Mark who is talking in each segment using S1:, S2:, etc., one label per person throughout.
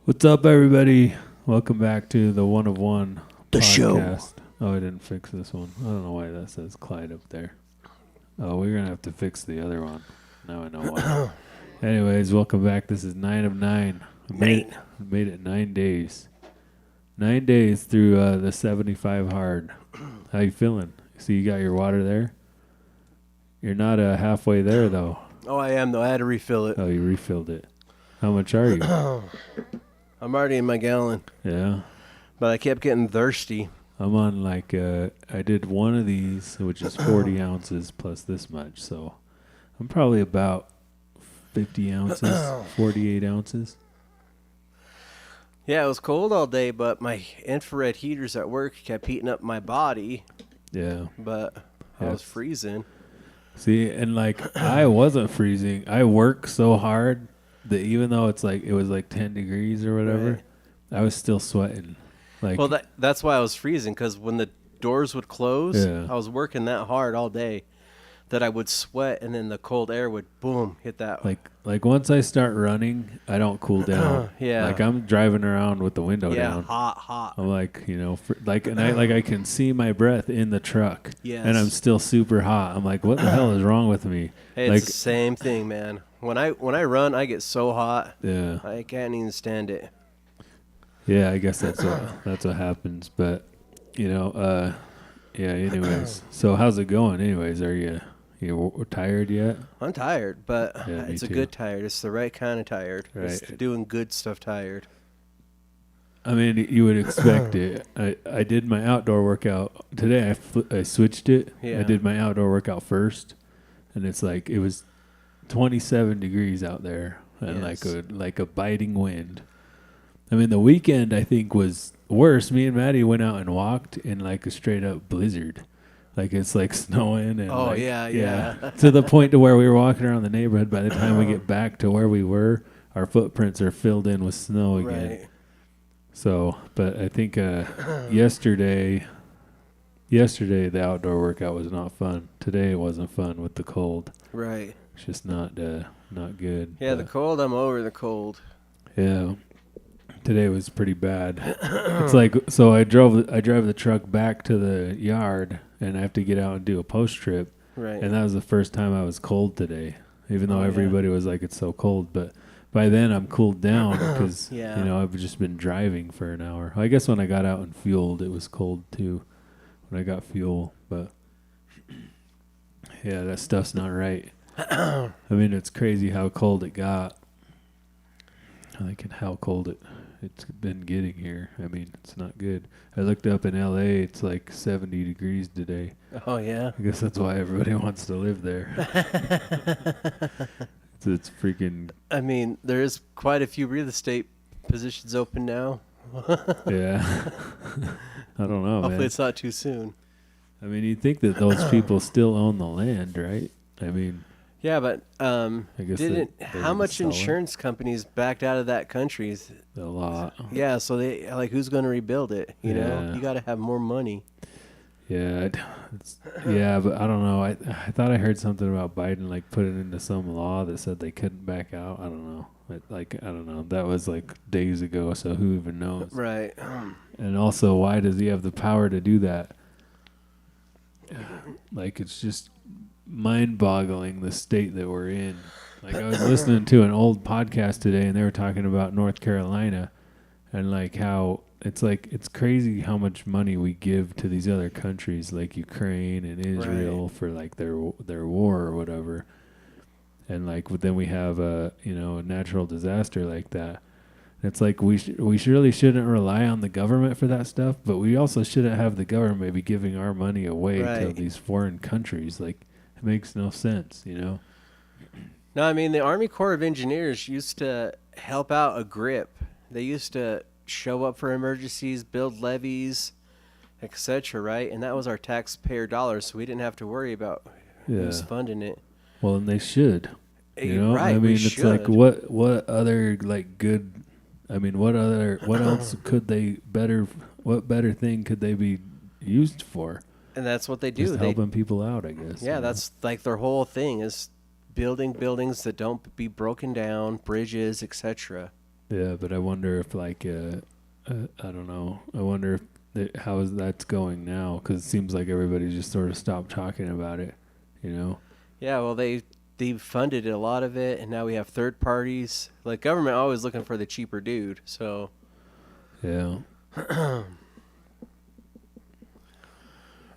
S1: What's up, everybody? Welcome back to the One of One
S2: The
S1: podcast.
S2: show.
S1: Oh, I didn't fix this one. I don't know why that says Clyde up there. Oh, we're going to have to fix the other one. Now I know why. Anyways, welcome back. This is 9 of 9. We made it 9 days. 9 days through the 75 hard. How you feeling? So you got your water there? You're not halfway there, though.
S2: Oh, I am, though. I had to refill it.
S1: Oh, you refilled it. How much are you?
S2: I'm already in my gallon,
S1: Yeah.
S2: but I kept getting thirsty.
S1: I'm on I did one of these, which is 40 ounces plus this much. So I'm probably about 50 ounces, 48 ounces.
S2: Yeah, it was cold all day, but my infrared heaters at work kept heating up my body,
S1: Yeah.
S2: but I was freezing.
S1: See, and I wasn't freezing. I work so hard that even though it was like 10 degrees or whatever,
S2: Right.
S1: I was still sweating.
S2: Well, that's why I was freezing, because when the doors would close,
S1: Yeah.
S2: I was working that hard all day that I would sweat, and then the cold air would, boom, hit that.
S1: like once I start running, I don't cool down.
S2: Yeah.
S1: Like I'm driving around with the window
S2: yeah,
S1: down.
S2: hot.
S1: I'm I can see my breath in the truck.
S2: Yes.
S1: And I'm still super hot. I'm like, what the hell is wrong with me?
S2: Hey, it's the same thing, man. When I run, I get so hot,
S1: Yeah.
S2: I can't even stand it.
S1: Yeah, I guess that's what happens. But yeah, anyways. So how's it going anyways? Are you tired yet?
S2: I'm tired, but
S1: Yeah, me
S2: it's a
S1: too.
S2: good tired. It's the right kind of tired. It's
S1: Right.
S2: doing good stuff tired.
S1: I mean, you would expect it. I did my outdoor workout today. I switched it.
S2: Yeah.
S1: I did my outdoor workout first, and it's like it was 27 degrees out there, and
S2: Yes.
S1: like a biting wind. I mean, the weekend I think was worse. Me and Maddie went out and walked in like a straight up blizzard. Like it's like snowing and
S2: Oh, yeah.
S1: to the point to where we were walking around the neighborhood. By the time we get back to where we were, our footprints are filled in with snow again.
S2: Right.
S1: So, but I think yesterday the outdoor workout was not fun. Today it wasn't fun with the cold.
S2: Right.
S1: It's just not good.
S2: Yeah, the
S1: But,
S2: cold, I'm over the cold.
S1: yeah. Today was pretty bad. It's like so I drive the truck back to the yard and I have to get out and do a post trip.
S2: Right.
S1: And that was the first time I was cold today. Even though
S2: Oh, yeah.
S1: everybody was like it's so cold, but by then I'm cooled down because
S2: Yeah.
S1: I've just been driving for an hour. I guess when I got out and fueled, it was cold too. When I got fuel, but yeah, that stuff's not right. I mean, it's crazy how cold it got. And how cold it's been getting here. I mean, it's not good. I looked up in LA, it's like 70 degrees today.
S2: Oh, yeah.
S1: I guess that's why everybody wants to live there. It's freaking
S2: I mean, there is quite a few real estate positions open now.
S1: yeah. I don't know,
S2: Hopefully
S1: man.
S2: it's not too soon.
S1: I mean, you'd think that those people still own the land, right? I mean,
S2: Yeah, but
S1: I guess
S2: how much
S1: sell it.
S2: insurance companies backed out of that country?
S1: A lot.
S2: Yeah, so they who's going to rebuild it? You know,
S1: Yeah.
S2: you got to have more money.
S1: Yeah, but I don't know. I thought I heard something about Biden like putting into some law that said they couldn't back out. I don't know. I don't know. That was like days ago, so who even knows?
S2: Right.
S1: And also, why does he have the power to do that? Like, it's just mind-boggling the state that we're in. Like, I was listening to an old podcast today, and they were talking about North Carolina and like how it's crazy how much money we give to these other countries like Ukraine and Israel for like their war or whatever. And like then we have a natural disaster like that. It's like we surely shouldn't rely on the government for that stuff, but we also shouldn't have the government be giving our money away to
S2: Right.
S1: these foreign countries. Like it makes no sense,
S2: No, I mean the Army Corps of Engineers used to help out a grip. They used to show up for emergencies, build levees, etc. Right, and that was our taxpayer dollars, so we didn't have to worry about who's
S1: Yeah.
S2: funding it.
S1: Well, and they should.
S2: Right,
S1: I
S2: we
S1: mean, it's like
S2: should.
S1: what other like good? I mean, what else could they what better thing could they be used for?
S2: And that's what they do.
S1: Just
S2: They
S1: helping people out, I guess.
S2: Yeah, that's like their whole thing is building buildings that don't be broken down, bridges, etc.
S1: Yeah, but I wonder if like I don't know. I wonder if how is that's going now? Because it seems like everybody just sort of stopped talking about it. You know.
S2: Yeah, well, they funded a lot of it, and now we have third parties. Like government always looking for the cheaper dude. So
S1: Yeah.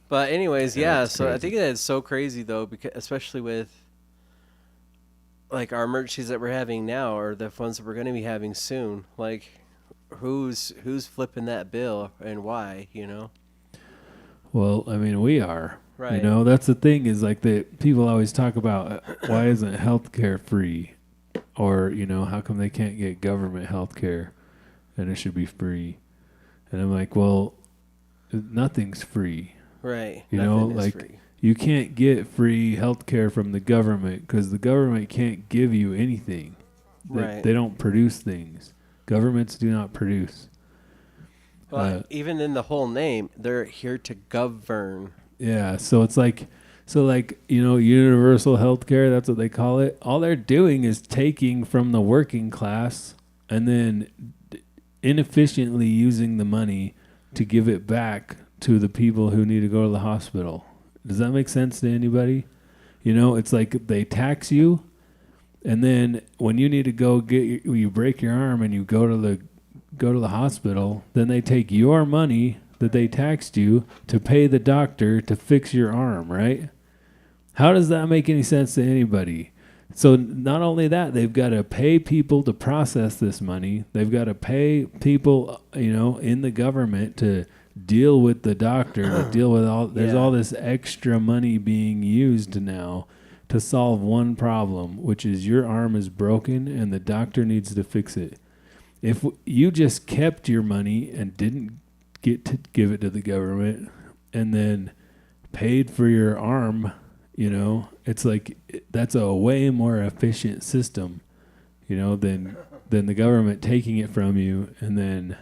S2: but anyways,
S1: Yeah,
S2: yeah.
S1: that's
S2: So I
S1: crazy.
S2: think that it's so crazy though, because especially with like our emergencies that we're having now, or the ones that we're going to be having soon. Like, who's flipping that bill and why? You know.
S1: Well, I mean, we are.
S2: Right.
S1: You know, that's the thing is like that people always talk about why isn't healthcare free, or you know, how come they can't get government healthcare, and it should be free. And I'm like, well, nothing's free.
S2: Right.
S1: You know,
S2: Nothing is
S1: like
S2: free.
S1: you can't get free healthcare from the government because the government can't give you anything.
S2: Right.
S1: They don't produce things. Governments do not produce.
S2: Well, even in the whole name, they're here to govern.
S1: Yeah, so it's like, you know, universal healthcare, that's what they call it. All they're doing is taking from the working class and then inefficiently using the money to give it back to the people who need to go to the hospital. Does that make sense to anybody? You know, it's like they tax you, and then when you need to go you break your arm and you go to the hospital, then they take your money that they taxed you to pay the doctor to fix your arm, right? How does that make any sense to anybody? So not only that, they've got to pay people to process this money. They've got to pay people, you know, in the government to deal with the doctor, to deal with all. There's all this extra money being used now to solve one problem, which is your arm is broken and the doctor needs to fix it. If you just kept your money and didn't get to give it to the government and then paid for your arm, you know, it's like that's a way more efficient system, you know, than the government taking it from you and then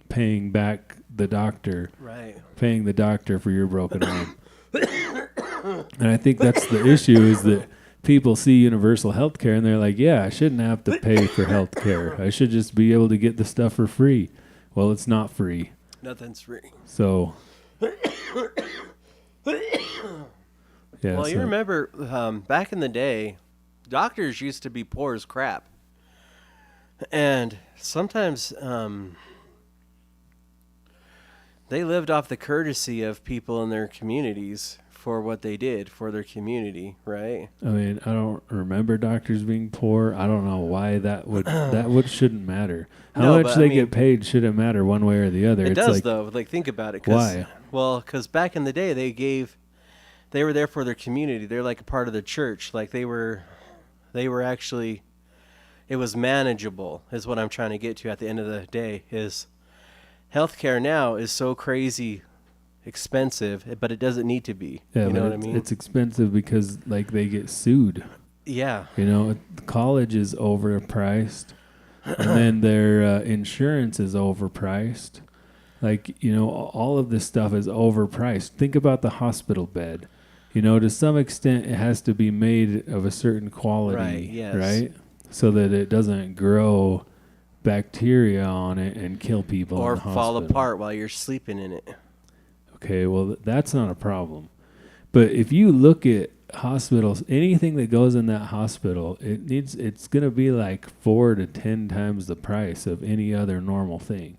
S1: paying back the doctor,
S2: Right.
S1: paying the doctor for your broken arm. And I think that's the issue is that people see universal health care and they're like, yeah, I shouldn't have to pay for health care. I should just be able to get the stuff for free. Well, it's not free.
S2: Nothing's free.
S1: So, yeah.
S2: Well, you remember back in the day, doctors used to be poor as crap. And sometimes they lived off the courtesy of people in their communities for what they did for their community, right?
S1: I mean, I don't remember doctors being poor. I don't know why that would shouldn't matter. How much they get paid shouldn't matter one way or the other.
S2: It
S1: it's
S2: does
S1: like,
S2: though. Like think about it.
S1: Why?
S2: Well, because back in the day they were there for their community. They're like a part of the church. Like they were actually. It was manageable, is what I'm trying to get to at the end of the day. Is healthcare now is so crazy expensive, but it doesn't need to be.
S1: Yeah,
S2: you know what I mean?
S1: It's expensive because like they get sued.
S2: Yeah.
S1: You know, college is overpriced, and then their insurance is overpriced. Like, you know, all of this stuff is overpriced. Think about the hospital bed. You know, to some extent, it has to be made of a certain quality,
S2: Right, yes.
S1: right? So that it doesn't grow bacteria on it and kill people
S2: Or
S1: in the
S2: fall
S1: hospital.
S2: apart while you're sleeping in it.
S1: Okay, well, that's not a problem. But if you look at hospitals, anything that goes in that hospital, it's going to be like 4 to 10 times the price of any other normal thing.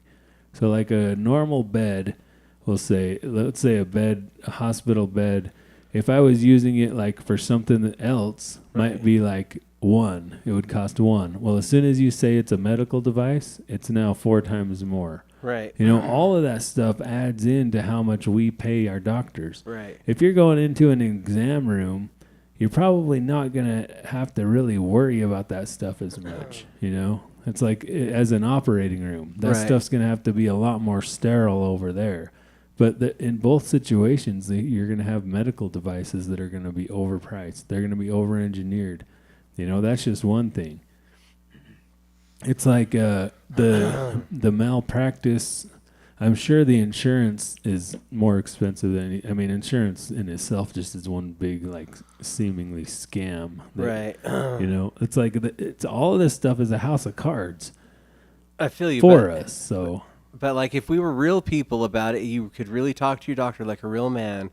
S1: So like a normal bed, let's say a hospital bed, if I was using it like for something else, might be like it would cost $1. Well, as soon as you say it's a medical device, it's now 4 times more.
S2: Right.
S1: You know, all of that stuff adds into how much we pay our doctors.
S2: Right.
S1: If you're going into an exam room, you're probably not going to have to really worry about that stuff as much, you know? It's like as an operating room. That stuff's going to have to be a lot more sterile over there. But in both situations, you're going to have medical devices that are going to be overpriced. They're going to be over-engineered. You know, that's just one thing. It's like the malpractice. I'm sure the insurance is more expensive than. I mean, insurance in itself just is one big like seemingly scam.
S2: Right.
S1: You know, it's like it's all of this stuff is a house of cards.
S2: I feel you.
S1: for us. So,
S2: but like if we were real people about it, you could really talk to your doctor like a real man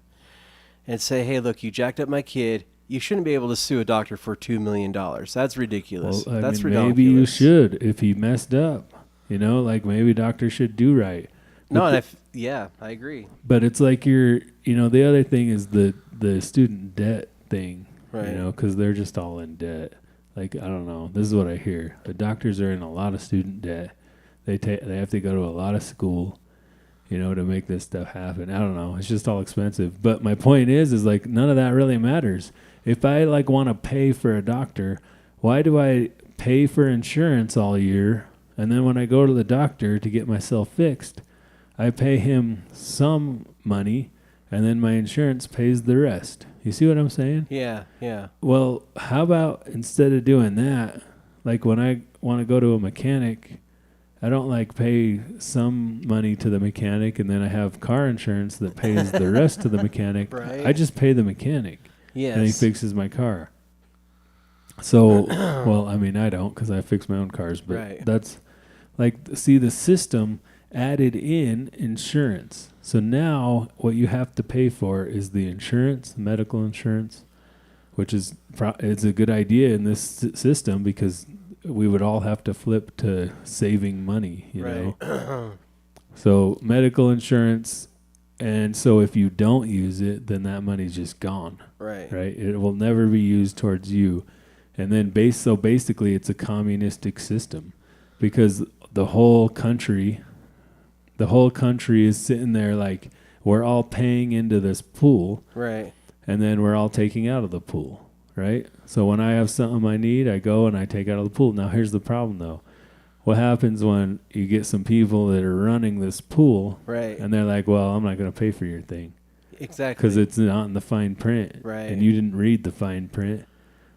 S2: and say, hey, look, you jacked up my kid. You shouldn't be able to sue a doctor for $2 million. That's ridiculous.
S1: well,
S2: That's
S1: maybe
S2: ridiculous.
S1: you should if he messed up. Like maybe doctors should do right.
S2: No, yeah, I agree.
S1: But it's like the other thing is the student debt thing,
S2: Right.
S1: because they're just all in debt. Like, I don't know. This is what I hear. The doctors are in a lot of student debt. They have to go to a lot of school, to make this stuff happen. I don't know. It's just all expensive. But my point is like none of that really matters. If I like want to pay for a doctor, why do I pay for insurance all year? And then when I go to the doctor to get myself fixed, I pay him some money, and then my insurance pays the rest. You see what I'm saying?
S2: Yeah, yeah.
S1: Well, how about instead of doing that, like when I want to go to a mechanic, I don't like pay some money to the mechanic and then I have car insurance that pays the rest to the mechanic.
S2: Right.
S1: I just pay the mechanic.
S2: Yes.
S1: And he fixes my car. So, well, I mean, I don't because I fix my own cars, but
S2: Right.
S1: that's like, see, the system added in insurance. So now what you have to pay for is the insurance, medical insurance, which is it's a good idea in this system because we would all have to flip to saving money,
S2: Right.
S1: So medical insurance, and so if you don't use it, then that money's just gone.
S2: Right.
S1: Right? It will never be used towards you. And then basically it's a communistic system because the whole country is sitting there like we're all paying into this pool.
S2: Right.
S1: And then we're all taking out of the pool, right? So when I have something I need, I go and I take out of the pool. Now here's the problem though. What happens when you get some people that are running this pool
S2: Right.
S1: and they're like, well, I'm not going to pay for your thing.
S2: Exactly.
S1: Because it's not in the fine print.
S2: Right.
S1: And you didn't read the fine print.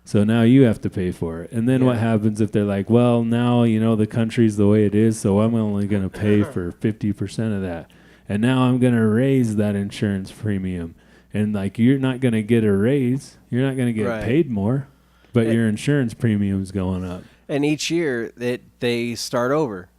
S1: So now you have to pay for it. And then what happens if they're like, well, now, the country's the way it is, so I'm only going to pay for 50% of that. And now I'm going to raise that insurance premium. And like you're not going to get a raise. You're not going to get paid more. But your insurance premium's going up.
S2: And each year they start over.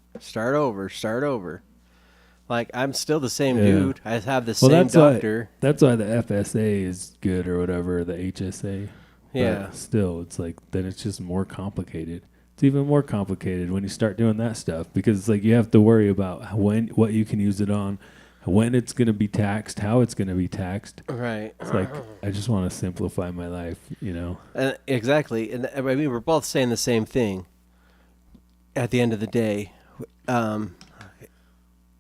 S2: Like, I'm still the same dude. I have the same doctor.
S1: That's why the FSA is good or whatever, the HSA.
S2: Yeah.
S1: But still, it's like, then it's just more complicated. It's even more complicated when you start doing that stuff because it's like you have to worry about what you can use it on, when it's going to be taxed, how it's going to be taxed.
S2: Right.
S1: It's like, I just want to simplify my life,
S2: Exactly. And I mean, we're both saying the same thing at the end of the day.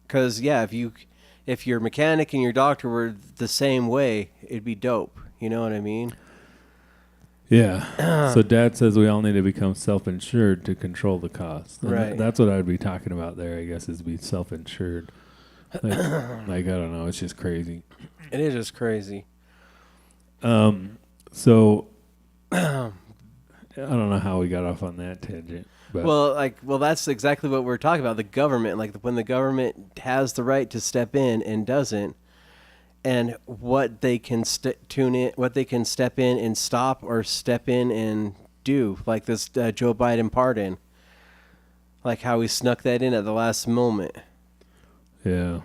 S2: Because, if your mechanic and your doctor were the same way, it'd be dope. You know what I mean?
S1: Yeah. So Dad says we all need to become self-insured to control the costs. And
S2: Right.
S1: That's what I'd be talking about there, I guess, is be self-insured. Like, I don't know. It's just crazy.
S2: It is just crazy.
S1: So I don't know how we got off on that tangent. But
S2: Well, that's exactly what we're talking about. The government, like when the government has the right to step in and doesn't, and what they can step in and stop or step in and do, like this Joe Biden pardon, like how he snuck that in at the last moment.
S1: yeah.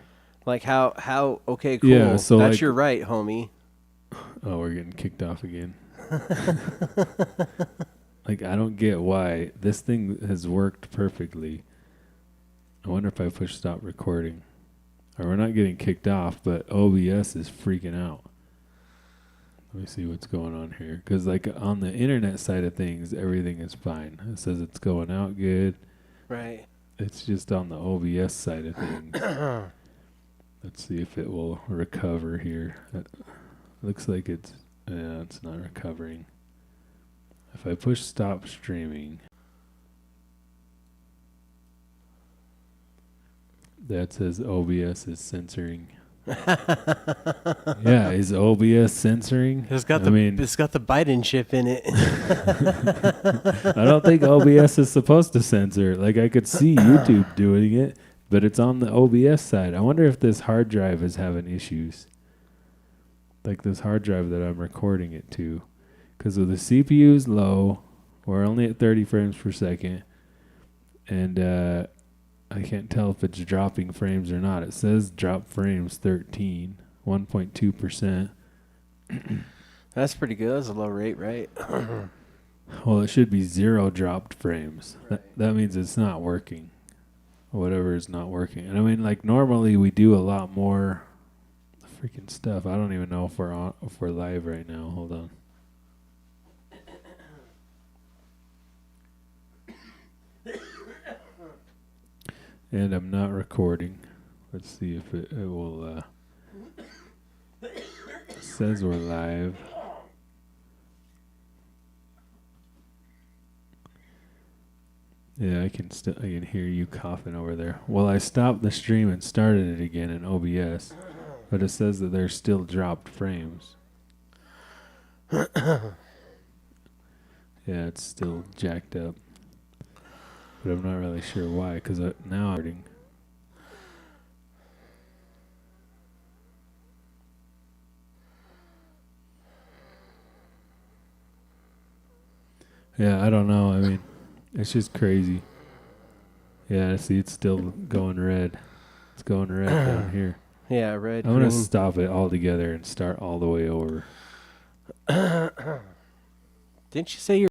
S2: Like how okay, cool.
S1: Yeah, so
S2: that's
S1: like-
S2: your right, homie.
S1: Oh, we're getting kicked off again. Like, I don't get why this thing has worked perfectly. I wonder if I push stop recording. Or we're not getting kicked off, but OBS is freaking out. Let me see what's going on here. Because, like, on the internet side of things, everything is fine. It says it's going out good.
S2: Right.
S1: It's just on the OBS side of things. Let's see if it will recover here. Looks like it's not recovering. If I push stop streaming, that says OBS is censoring. Yeah, is OBS censoring?
S2: It's got the Biden chip in it.
S1: I don't think OBS is supposed to censor. Like, I could see YouTube doing it, but it's on the OBS side. I wonder if this hard drive is having issues. Like this hard drive that I'm recording it to. Because the CPU is low. We're only at 30 frames per second. And I can't tell if it's dropping frames or not. It says drop frames 13, 1.2%.
S2: That's pretty good. That's a low rate, right?
S1: Well, it should be 0 dropped frames.
S2: Right.
S1: That means it's not working. Whatever is not working. And I mean, like, normally we do a lot more freaking stuff. I don't even know if we're live right now. Hold on. And I'm not recording. Let's see if it will. It says we're live. Yeah, I can hear you coughing over there. Well, I stopped the stream and started it again in OBS, but it says that there's still dropped frames. Yeah, it's still jacked up, but I'm not really sure why. Because now I'm hurting. Yeah, I don't know. I mean, it's just crazy. Yeah, see, it's still going red. It's going red down here.
S2: Yeah, red.
S1: I'm going to stop it altogether and start all the way over.
S2: Didn't you say you're